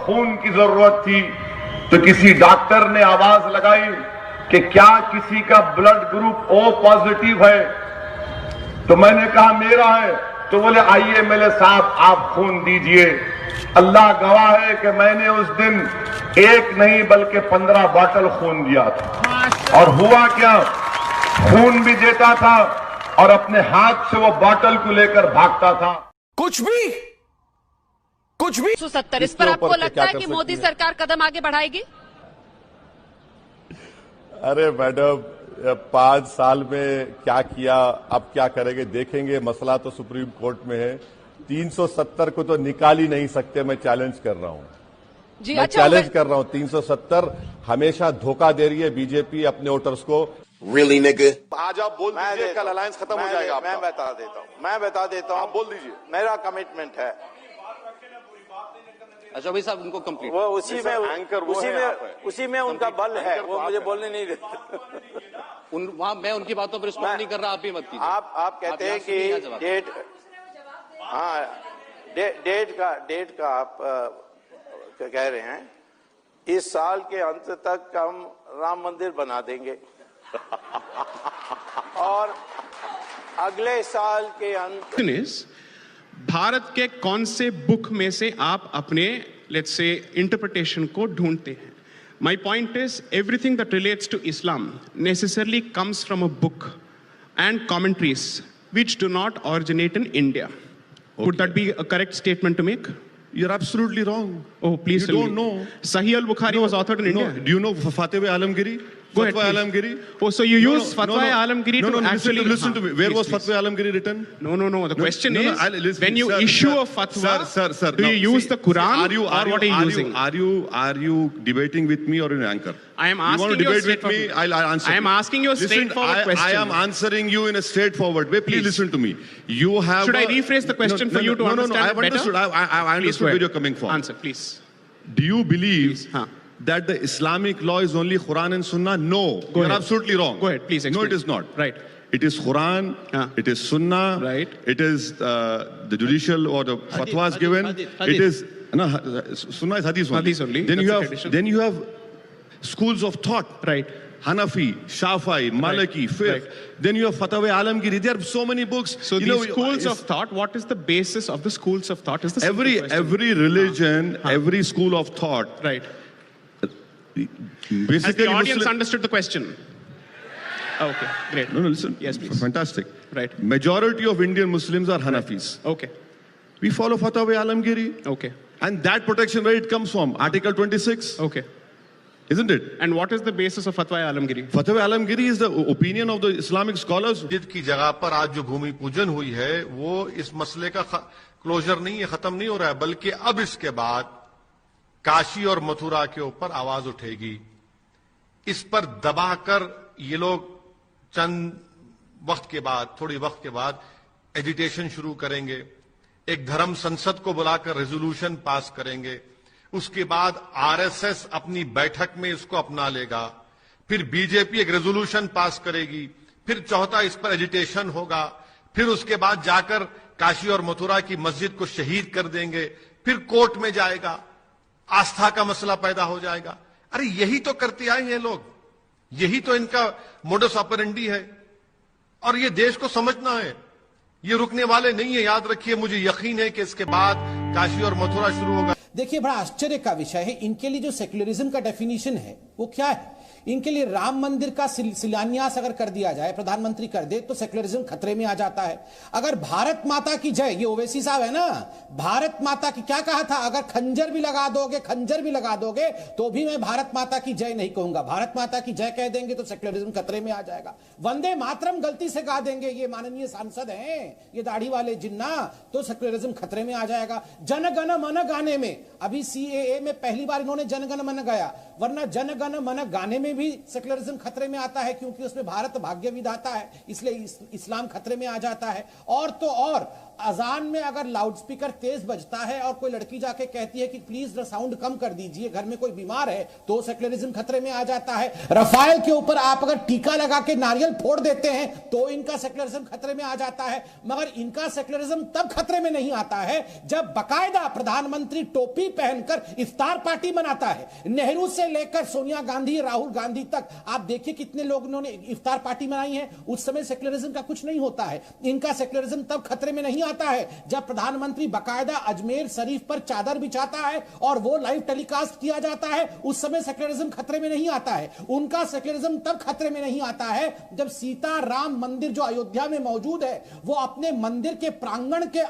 खून की जरूरत थी तो किसी डॉक्टर ने आवाज लगाई कि क्या किसी का ब्लड ग्रुप O पॉजिटिव है, तो मैंने कहा मेरा है। तो बोले आइए मेरे साथ आप खून दीजिए। अल्लाह गवाह है कि मैंने उस दिन एक नहीं बल्कि 15 बॉटल खून दिया था। और हुआ क्या, खून भी देता था और अपने हाथ से वो बॉटल को लेकर भागता था। कुछ भी 170 इस पर आपको लगता है कि मोदी सरकार कदम आगे बढ़ाएगी? अरे मैडम, 5 साल में क्या किया, अब क्या करेंगे देखेंगे। मसला तो सुप्रीम कोर्ट में है। 370 को तो निकाल ही नहीं सकते। मैं चैलेंज कर रहा हूं जी, मैं चैलेंज कर रहा हूं। 370 हमेशा धोखा दे रही है बीजेपी अपने वोटर्स को। रियली निगो। आज आप बोल दीजिए, कल अलायंस खत्म हो जाएगा। मैं बता देता हूं। आप बोल दीजिए। मेरा कमिटमेंट है। अच्छा भाई साहब, उनको कंप्लीट वो उसी में उनका बल है। वो मुझे बोलने नहीं देते। वहां मैं उनकी बातों पर रिस्पॉन्ड नहीं कर रहा, आप ही मत कीजिए। आप कहते हैं कि डेट का आप कह रहे हैं इस साल के अंत तक हम राम मंदिर बना देंगे और अगले साल के अंत। भारत के कौन से बुक में से आप अपने लेट्स से इंटरप्रिटेशन को ढूंढते हैं? My point is everything that relates to Islam necessarily comes from a book and commentaries which do not originate in India. Would that be a correct statement to make? You're absolutely wrong. Oh, please you tell don't me. know. Sahih al-Bukhari was authored in India. Do you know Fatwa Alamgiri? Go ahead, Fatwa please. Alamgiri. Oh, so you use Fatwa Alamgiri to actually... Listen to me. Where please, was please. Fatwa Alamgiri written? No. The question is, listen, when you sir, issue sir, a fatwa, sir, do you use the Quran or what are you using? Are you debating with me or in anchor? I am You want asking to you a debate with me? I'll answer. I am asking you a straightforward question. I am answering you in a straightforward way. Please listen to me. You have. Should I rephrase the question for you to understand I have better? understood. I understood where you're coming from. Answer, please. Do you believe that the Islamic law is only Quran and Sunnah? No. You're absolutely wrong. Go ahead, please explain. No, it is not. Right. It is Quran, it is Sunnah, right. It is the judicial or the fatwas given. It is no, Sunnah is Hadith only. Hadith only. Then you have schools of thought. Right. Hanafi, Shafi'i, Maliki, Fiqh. Right. Then you have Fatwa Alamgiri. There are so many books. So these schools of thought, what is the basis of the schools of thought? Is the every religion, every school of thought. Right. Basically, has the audience understood the question? Okay, great. No, listen. Yes, please. Fantastic. Right. Majority of Indian Muslims are Hanafis. Okay. We follow Fatwa Alamgiri. Okay. And that protection, where it comes from? Article 26. Okay. Isn't it? And what is the basis of Fatwa Alamgiri? Fatwa Alamgiri is the opinion of the Islamic scholars. मस्जिद की जगह पर आज जो भूमि पूजन हुई है वो इस मसले का क्लोजर नहीं है, खत्म नहीं हो रहा है, बल्कि अब इसके बाद काशी और मथुरा के ऊपर आवाज उठेगी। इस पर दबाकर ये लोग चंद वक्त के बाद, थोड़ी वक्त के बाद एजिटेशन शुरू करेंगे, एक धर्म संसद को बुलाकर रेजोल्यूशन पास करेंगे, उसके बाद आरएसएस अपनी बैठक में इसको अपना लेगा, फिर बीजेपी एक रेजोल्यूशन पास करेगी, फिर चौथा इस पर एजिटेशन होगा, फिर उसके बाद जाकर काशी और मथुरा की मस्जिद को शहीद कर देंगे, फिर कोर्ट में जाएगा, आस्था का मसला पैदा हो जाएगा। अरे यही तो करते आए हैं लोग, यही तो इनका मोडस ऑपरेंडी है और ये देश को समझना है, ये रुकने वाले नहीं है। याद रखिए, मुझे यकीन है कि इसके बाद काशी और मथुरा शुरू होगा। देखिए, बड़ा आश्चर्य का विषय है, इनके लिए जो सेक्युलरिज्म का डेफिनेशन है वो क्या है? इनके लिए राम मंदिर का शिलान्यास अगर कर दिया जाए, प्रधानमंत्री कर दे, तो सेक्युलरिज्म खतरे में आ जाता है। अगर भारत माता की जय, ये ओवैसी साहब है ना, भारत माता की क्या कहा था? अगर खंजर भी लगा दोगे तो भी मैं भारत माता की जय नहीं कहूंगा। भारत माता की जय कह देंगे तो सेक्युलरिज्म खतरे में आ जाएगा। वंदे मातरम गलती से गा देंगे ये माननीय सांसद हैं, ये दाढ़ी वाले जिन्ना, तो सेक्युलरिज्म खतरे में आ जाएगा। जनगण मन गाने में, अभी सीएए में पहली बार इन्होंने जनगण मन गाया, वरना जनगण मन गाने में भी सेक्युलरिज्म खतरे में आता है, क्योंकि उसमें भारत भाग्य विधाता है, इसलिए इस्लाम खतरे में आ जाता है। और तो और अजान में अगर लाउडस्पीकर तेज बजता है और कोई लड़की जाके कहती है कि प्लीज साउंड कम कर दीजिए, घर में कोई बीमार है, तो सेक्युलरिज्म खतरे में आ जाता है। रफाल के ऊपर आप अगर टीका लगा के नारियल फोड़ देते हैं तो इनका सेक्युलरिज्म खतरे में आ जाता है। मगर इनका सेक्युलरिज्म तब खतरे में नहीं आता है जब बाकायदा प्रधानमंत्री टोपी पहनकर इफ्तार पार्टी मनाता है। नेहरू से लेकर सोनिया गांधी, राहुल गांधी तक आप देखिए कितने लोगों ने इफ्तार पार्टी मनाई है। उस समय सेक्युलरिज्म का कुछ नहीं होता है। इनका सेक्युलरिज्म तब खतरे में नहीं आता है जब प्रधानमंत्री बाकायदा अजमेर शरीफ पर चादर बिछाता है और वो लाइव टेलीकास्ट किया जाता है, उस समय सेक्युलरिज्म खतरे में नहीं आता है। उनका सेक्युलरिज्म तब खतरे में नहीं आता है जब सीता राम मंदिर जो अयोध्या में मौजूद है वो अपने मंदिर के प्रांगण के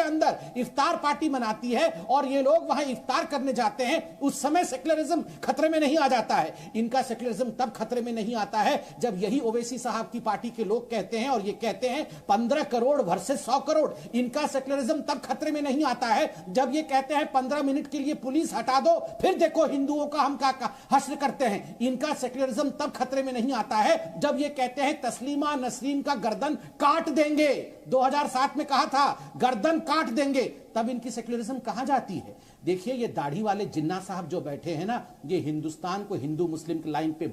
अंदर इफ्तार पार्टी मनाती है और ये लोग वहां इफ्तार करने जाते हैं, उस समय सेक्युलरिज्म खतरे में नहीं आ जाता है। इनका सेक्युलरिज्म तब खतरे में नहीं आता है जब यही ओवैसी साहब की पार्टी के लोग कहते हैं और ये कहते हैं 15 करोड़ वर्सेस 100 करोड़। इनका सेक्युलरिज्म तब खतरे में नहीं आता है जब ये कहते हैं 15 मिनट के लिए पुलिस हटा दो, फिर देखो हिंदुओं का हम क्या हश्र करते हैं। इनका सेक्युलरिज्म तब खतरे में नहीं आता है जब ये कहते हैं तस्लीमा नसरीन का गर्दन काट देंगे। 2007 में कहा था गर्दन काट देंगे, तब इनकी सेक्युलरिज्म कहां जाती है। देखिए ये दाढ़ी वाले जिन्ना साहब जो बैठे हैं ना, ये हिंदुस्तान को हिंदू मुस्लिम की लाइन पे